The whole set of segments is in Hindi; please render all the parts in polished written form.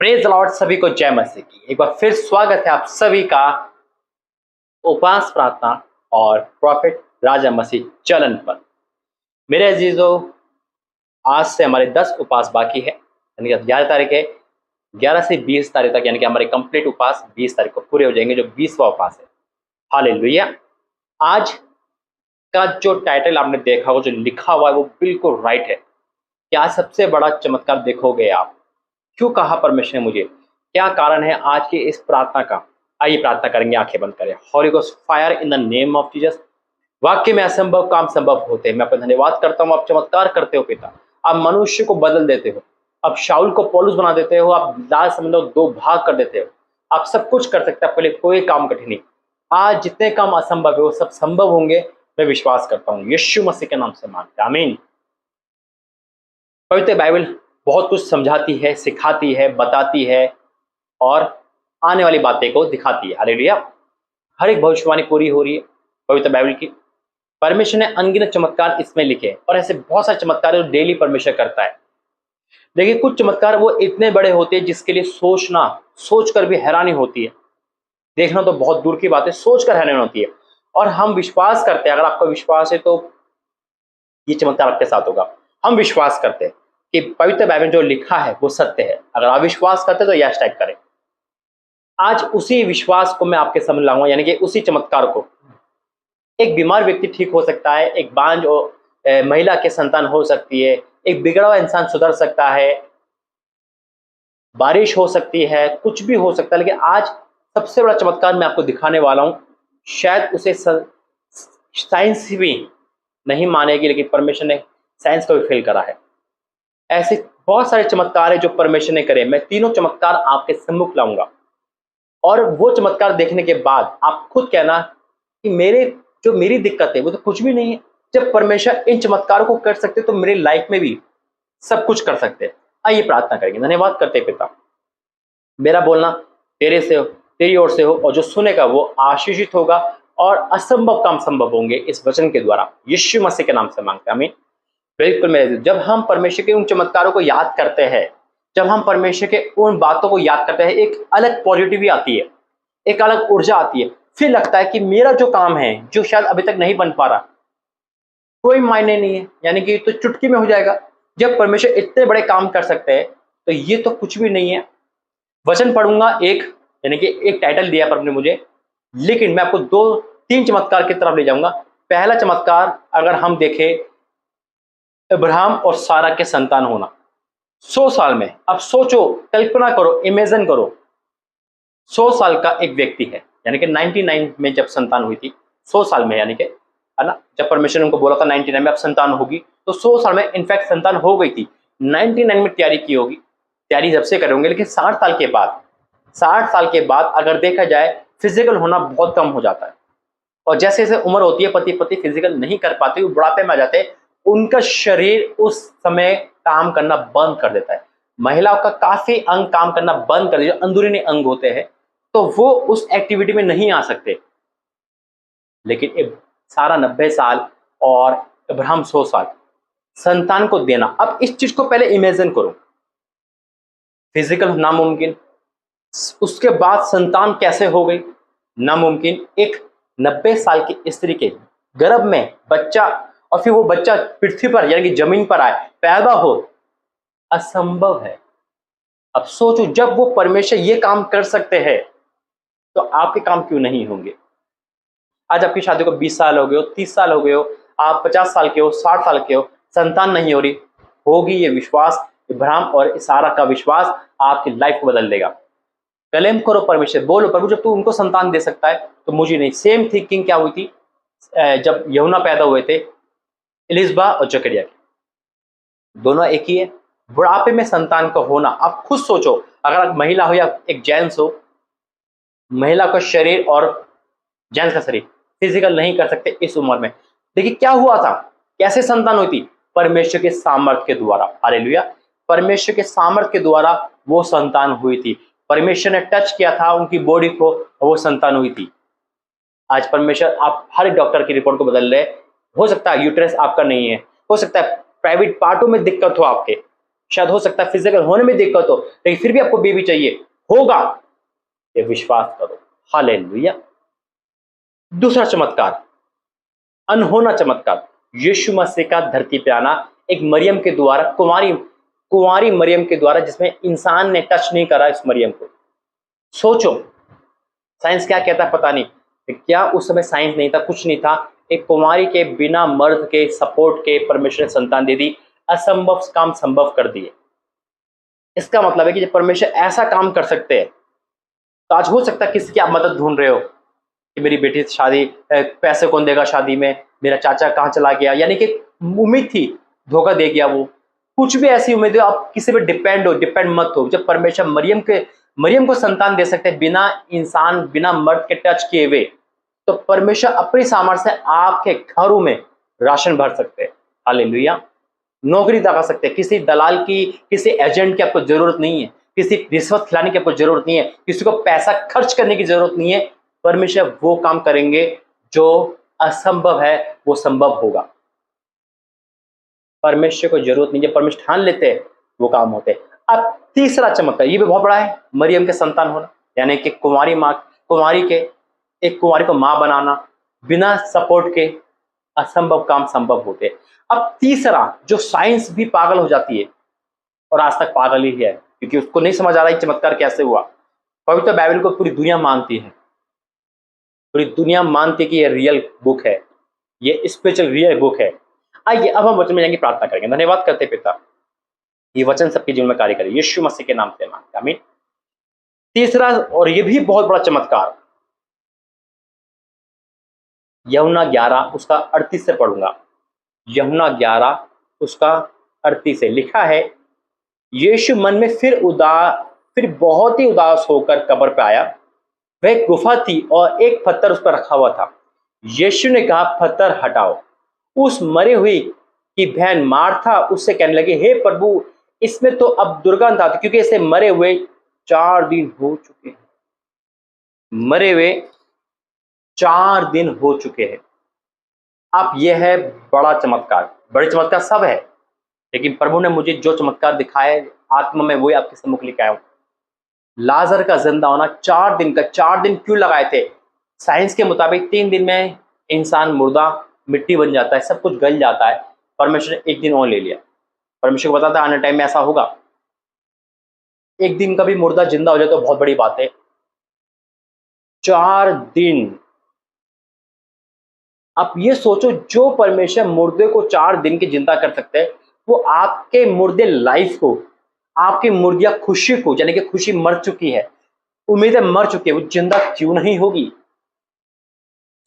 प्रेज द लॉर्ड, सभी को जय मसीह की। एक बार फिर स्वागत है आप सभी का उपवास प्रार्थना और प्रॉफिट राजा मसीह चलन पर। मेरे अजीजों, आज से हमारे 10 उपवास बाकी है, यानी कि 11 तारीख है। 11 से 20 तारीख तक यानी कि हमारे कंप्लीट उपवास 20 तारीख को पूरे हो जाएंगे, जो 20वां उपवास है। हालेलुया। आज का जो टाइटल आपने देखा हो, जो लिखा हुआ है, वो बिल्कुल राइट है। क्या सबसे बड़ा चमत्कार देखोगे आप? क्यों कहा परमेश्वर ने मुझे? क्या कारण है आज की इस प्रार्थना का? आइए प्रार्थना करेंगे, आंखें बंद करें। Holy ghost fire in the name of Jesus. वाक्य में असंभव काम संभव होते हैं। मैं आपका धन्यवाद करता हूँ, आप चमत्कार करते हो पिता। आप मनुष्य को बदल देते हो, आप शाऊल को पौलुस बना देते हो, आप लाल समुद्र 2 भाग कर देते हो। आप सब कुछ कर सकते हैं, आपके लिए कोई काम कठिन नहीं। आज जितने काम असंभव है वो सब संभव होंगे, मैं विश्वास करता हूँ। यीशु मसीह के नाम से मांगते हैं, आमीन। पवित्र बाइबल बहुत कुछ समझाती है, सिखाती है, बताती है और आने वाली बातें को दिखाती है। हालेलुया। हर एक भविष्यवाणी पूरी हो रही है पवित्र बाइबल की। परमेश्वर ने अनगिनत चमत्कार इसमें लिखे हैं और ऐसे बहुत सारे चमत्कार जो डेली परमेश्वर करता है। लेकिन कुछ चमत्कार वो इतने बड़े होते हैं जिसके लिए सोचकर भी हैरानी होती है। देखना तो बहुत दूर की बात है, सोचकर हैरानी होती है। और हम विश्वास करते हैं, अगर आपका विश्वास है तो ये चमत्कार आपके साथ होगा। हम विश्वास करते हैं कि पवित्र बाइबल जो लिखा है वो सत्य है। अगर आप विश्वास करते तो यस टाइप करें। आज उसी विश्वास को मैं आपके सामने लाऊंगा, यानी कि उसी चमत्कार को। एक बीमार व्यक्ति ठीक हो सकता है, एक बांझ महिला के संतान हो सकती है, एक बिगड़ा हुआ इंसान सुधर सकता है, बारिश हो सकती है, कुछ भी हो सकता है। लेकिन आज सबसे बड़ा चमत्कार मैं आपको दिखाने वाला हूं। शायद उसे साइंस भी नहीं मानेगी, लेकिन परमेश्वर ने साइंस को भी फेल करा है। ऐसे बहुत सारे चमत्कार है जो परमेश्वर ने करे। मैं तीनों चमत्कार आपके सम्मुख लाऊंगा और वो चमत्कार देखने के बाद आप खुद कहना कि मेरी दिक्कत है वो तो कुछ भी नहीं है। जब परमेश्वर इन चमत्कारों को कर सकते तो मेरी लाइफ में भी सब कुछ कर सकते। आइए प्रार्थना करेंगे। धन्यवाद करते पिता, मेरा बोलना तेरे से हो, तेरी ओर से हो, और जो सुनेगा वो आशीषित होगा और असंभव काम संभव होंगे इस वचन के द्वारा। यीशु मसीह के नाम से मांगते हैं, आमीन। बिल्कुल मेरे, जब हम परमेश्वर के उन चमत्कारों को याद करते हैं, जब हम परमेश्वर के उन बातों को याद करते हैं, एक अलग पॉजिटिविटी आती है, एक अलग ऊर्जा आती है। फिर लगता है कि मेरा जो काम है, जो शायद अभी तक नहीं बन पा रहा, कोई मायने नहीं है, यानी कि तो चुटकी में हो जाएगा। जब परमेश्वर इतने बड़े काम कर सकते हैं तो ये तो कुछ भी नहीं है। वचन पढ़ूंगा एक, यानी कि एक टाइटल दिया पर मुझे, लेकिन मैं आपको 2-3 चमत्कार की तरफ ले जाऊंगा। पहला चमत्कार अगर हम देखें, अब्राहम और सारा के संतान होना 100 साल में। अब सोचो, कल्पना करो, इमेजिन करो, 100 साल का एक व्यक्ति है, यानी कि 99 में जब संतान हुई थी, 100 साल में, यानी कि है ना, जब परमेश्वर ने उनको बोला था 99 में अब संतान होगी, तो 100 साल में इनफैक्ट संतान हो गई थी। 99 में तैयारी की होगी, तैयारी जब से करेंगे, लेकिन 60 साल के बाद अगर देखा जाए फिजिकल होना बहुत कम हो जाता है। और जैसे जैसे उम्र होती है, पति फिजिकल नहीं कर पाते, वो बुढ़ापे में आ जाते हैं, उनका शरीर उस समय काम करना बंद कर देता है। महिलाओं का काफी अंग काम करना बंद कर देते, जो अंदरूनी अंग होते हैं, तो वो उस एक्टिविटी में नहीं आ सकते। लेकिन सारा 90 साल और अब्राहम 100 साल, संतान को देना। अब इस चीज को पहले इमेजिन करो, फिजिकल नामुमकिन, उसके बाद संतान कैसे हो गई? नामुमकिन। एक 90 साल की स्त्री के गर्भ में बच्चा, और फिर वो बच्चा पृथ्वी पर यानी कि जमीन पर आए, पैदा हो, असंभव है। अब सोचो, जब वो परमेश्वर ये काम कर सकते हैं तो आपके काम क्यों नहीं होंगे? आज आपकी शादी को 20 साल हो गए हो, 30 साल हो गए हो, आप 50 साल के हो, 60 साल के हो, संतान नहीं हो रही, होगी। ये विश्वास, इब्राहिम और सारा का विश्वास आपकी लाइफ को बदल देगा। क्लेम करो परमेश्वर, बोलो प्रभु जब तू उनको संतान दे सकता है तो मुझे नहीं। सेम थिंकिंग क्या हुई थी जब यूहन्ना पैदा हुए थे, एलिजबा और जकरिया की, दोनों एक ही है। बुढ़ापे में संतान का होना, आप खुद सोचो, अगर आप महिला हो या एक जेंट्स हो, महिला का शरीर और जेंट्स का शरीर फिजिकल नहीं कर सकते इस उम्र में। देखिए क्या हुआ था, कैसे संतान हुई थी? परमेश्वर के सामर्थ्य के द्वारा। हालेलुया। परमेश्वर के सामर्थ्य के द्वारा वो संतान हुई थी। परमेश्वर ने टच किया था उनकी बॉडी को, वो संतान हुई थी। आज परमेश्वर, आप हर डॉक्टर की रिपोर्ट को बदल रहे। हो सकता है यूट्रस आपका नहीं है, हो सकता है प्राइवेट पार्टों में दिक्कत हो आपके, शायद हो सकता है फिजिकल होने में दिक्कत हो, लेकिन फिर भी आपको बेबी चाहिए, होगा, ये विश्वास करो। हालेलुया। दूसरा चमत्कार, अनहोना चमत्कार, यीशु मसीह का धरती पे आना एक मरियम के द्वारा, कुंवारी कुंवारी मरियम के द्वारा, जिसमें इंसान ने टच नहीं करा इस मरियम को। सोचो साइंस क्या कहता है पता नहीं, क्या उस समय साइंस नहीं था, कुछ नहीं था, एक कुंवारी के बिना मर्द के सपोर्ट के परमेश्वर ने संतान दे दी, असंभव काम संभव कर दिए। इसका मतलब है कि जब परमेश्वर ऐसा काम कर सकते हैं, तो आज हो सकता है किसी की आप मदद ढूंढ रहे हो कि मेरी बेटी से शादी, पैसे कौन देगा शादी में, मेरा चाचा कहाँ चला गया, यानी कि उम्मीद थी, धोखा दे गया वो, कुछ भी ऐसी उम्मीद हो, आप किसी पे डिपेंड मत हो। जब परमेश्वर मरियम को संतान दे सकते हैं बिना इंसान, बिना मर्द के टच किए हुए, तो परमेश्वर अपनी सामर्थ्य से आपके घरों में राशन भर सकते हैं। हालेलुया। नौकरी लगा सकते हैं, किसी दलाल की, किसी एजेंट की आपको जरूरत नहीं है, किसी रिश्वत खिलाने की आपको जरूरत नहीं है, किसी को पैसा खर्च करने की जरूरत नहीं है। परमेश्वर वो काम करेंगे जो असंभव है वो संभव होगा। परमेश्वर को जरूरत नहीं, जब परमेश्वर ठान लेते हैं वो काम होते हैं। अब तीसरा चमत्कार, ये भी बहुत बड़ा है, मरियम के संतान होना, यानी कि एक कुंवारी को मां बनाना, बिना सपोर्ट के असंभव काम संभव होते हैं। अब तीसरा, जो साइंस भी पागल हो जाती है, और आज तक पागल ही है, क्योंकि उसको नहीं समझ आ रहा है चमत्कार कैसे हुआ। पवित्र बाइबल को पूरी दुनिया मानती है, पूरी दुनिया मानती है कि ये रियल बुक है, ये स्पिरिचुअल रियल बुक है। आइए अब हम वचन में जाएंगे, प्रार्थना करेंगे। धन्यवाद करते पिता, ये वचन सबके जीवन में कार्य करे, यीशु मसीह के नाम से मांगते, आमीन। तीसरा, और ये भी बहुत बड़ा चमत्कार, यूहन्ना 11 उसका 38 से पढ़ूंगा। यूहन्ना 11 उसका 38 से लिखा है, यीशु मन में फिर बहुत ही उदास होकर कब्र पे आया। वह एक गुफा थी और एक पत्थर उस पर रखा हुआ था। यीशु ने कहा, पत्थर हटाओ। उस मरे हुए की बहन मार्था उससे कहने लगी, हे प्रभु, इसमें तो अब दुर्गंध आती, क्योंकि इसे मरे हुए 4 दिन हो चुके हैं। मरे हुए 4 दिन हो चुके हैं। अब यह है बड़ा चमत्कार, बड़े चमत्कार सब है, लेकिन प्रभु ने मुझे जो चमत्कार दिखाए आत्मा में, वही आपके सम्मुख लेकर आया हूं। लाजर का जिंदा होना 4 दिन का, 4 दिन क्यों लगाए थे? साइंस के मुताबिक 3 दिन में इंसान मुर्दा मिट्टी बन जाता है, सब कुछ गल जाता है। परमेश्वर ने 1 दिन और ले लिया। परमेश्वर को पता था आने टाइम में ऐसा होगा। 1 दिन का भी मुर्दा जिंदा हो जाए तो बहुत बड़ी बात है। 4 दिन, आप ये सोचो, जो परमेश्वर मुर्दे को 4 दिन की जिंदा कर सकते हैं, वो आपके मुर्दे लाइफ को, आपकी मुर्दिया खुशी को, यानी कि खुशी मर चुकी है, उम्मीदें मर चुकी है, वो जिंदा क्यों नहीं होगी?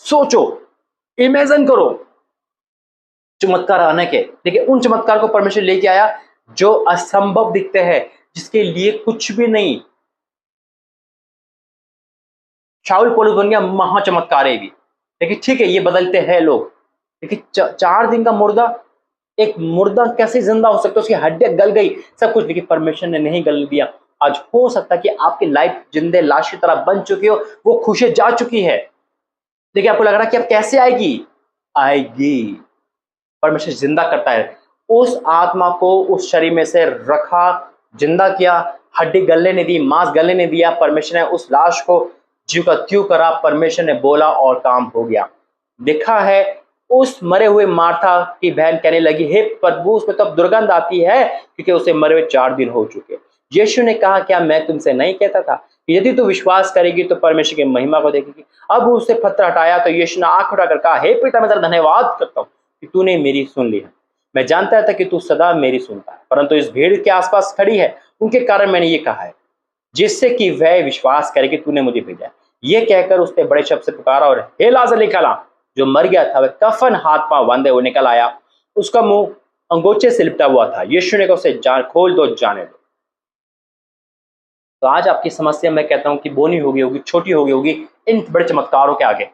सोचो, इमेजिन करो चमत्कार आने के। देखिए, उन चमत्कार को परमेश्वर लेके आया जो असंभव दिखते हैं, जिसके लिए कुछ भी नहीं। शाऊल पौलुस बन गया महा चमत्कार है भी, लेकिन ठीक है, ये बदलते हैं लोग। लेकिन 4 दिन का मुर्दा, एक मुर्दा कैसे जिंदा हो सकता है? उसकी हड्डियां गल गई, सब कुछ, लेकिन परमेश्वर ने नहीं गल दिया। आज हो सकता है कि आपकी लाइफ जिंदे लाश की तरह बन चुकी हो, वो खुशी जा चुकी है, लेकिन आपको लग रहा है कि अब कैसे आएगी? आएगी। परमेश्वर जिंदा करता है। उस आत्मा को उस शरीर में से रखा, जिंदा किया, हड्डी गलने नहीं दी, मांस गलने नहीं दिया। परमेश्वर ने उस लाश को ज्यों का त्यों करा। परमेश्वर ने बोला और काम हो गया। लिखा है, उस मरे हुए मार्था की बहन कहने लगी, हे प्रभु, उसमें तो अब दुर्गंध आती है, क्योंकि उसे मरे हुए 4 दिन हो चुके। यीशु ने कहा, क्या मैं तुमसे नहीं कहता था कि यदि तू विश्वास करेगी तो परमेश्वर की महिमा को देखेगी? अब उससे पत्थर हटाया तो यीशु ने आंख उठाकर कहा, हे पिता, मैं तेरा धन्यवाद करता हूँ कि तूने मेरी सुन ली है। मैं जानता था कि तू सदा मेरी सुनता है, परंतु इस भीड़ के आसपास खड़ी है, उनके कारण मैंने ये कहा है, जिससे कि वह विश्वास करे कि तूने मुझे भेजा है। ये कहकर उसने बड़े शब्द से पुकारा और हे लाजर निकल आ। जो मर गया था वह कफन हाथ पांव बांधे हुए निकल आया, उसका मुंह अंगोछे से लिपटा हुआ था। यीशु ने कहा, उसे जान खोल दो, जाने दो। तो आज आपकी समस्या, मैं कहता हूं कि बोनी होगी, छोटी होगी इन बड़े चमत्कारों के आगे।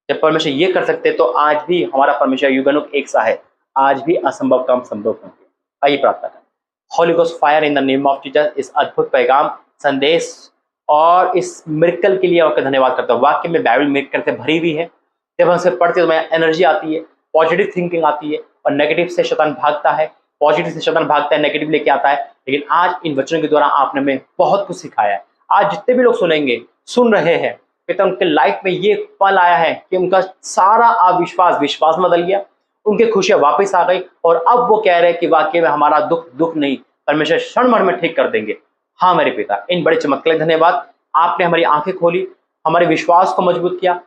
जब परमेश्वर ये कर सकते तो आज भी हमारा परमेश्वर युगानुग एक सा है, आज भी असंभव काम संभव होंगे। आइए प्रार्थना करें। Holi ghost fire in the name of Jesus, इस अद्भुत पैगाम, संदेश और इस मिरेकल के लिए आपका धन्यवाद करता हूँ। वाक्य में बाइबल मिरेकल से भरी हुई है। जब हम उसे पढ़ते तो हमें एनर्जी आती है, पॉजिटिव थिंकिंग आती है, और नेगेटिव से शैतान भागता है। पॉजिटिव से शैतान भागता है, नेगेटिव लेके आता है। लेकिन आज इन वचनों के द्वारा आपने हमें बहुत कुछ सिखाया है। आज जितने भी लोग सुनेंगे, सुन रहे हैं, कहते उनके लाइफ में ये पल आया है कि उनका सारा अविश्वास विश्वास में बदल गया, उनकी खुशियां वापस आ गई, और अब वो कह रहे हैं कि वाकई में हमारा दुख नहीं, परमेश्वर क्षण भर में ठीक कर देंगे। हाँ मेरे पिता, इन बड़े चमत्कार के लिए धन्यवाद। आपने हमारी आंखें खोली, हमारे विश्वास को मजबूत किया,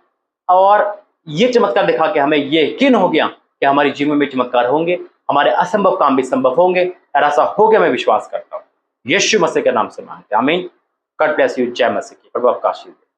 और ये चमत्कार दिखा के हमें ये यकीन हो गया कि हमारे जीवन में चमत्कार होंगे, हमारे असंभव काम भी संभव होंगे, और ऐसा हो गया मैं विश्वास करता हूँ। यीशु मसीह के नाम से मांगते हैं, आमीन। God bless you. जय मसीह की। प्रभु आपका आशीर्वाद।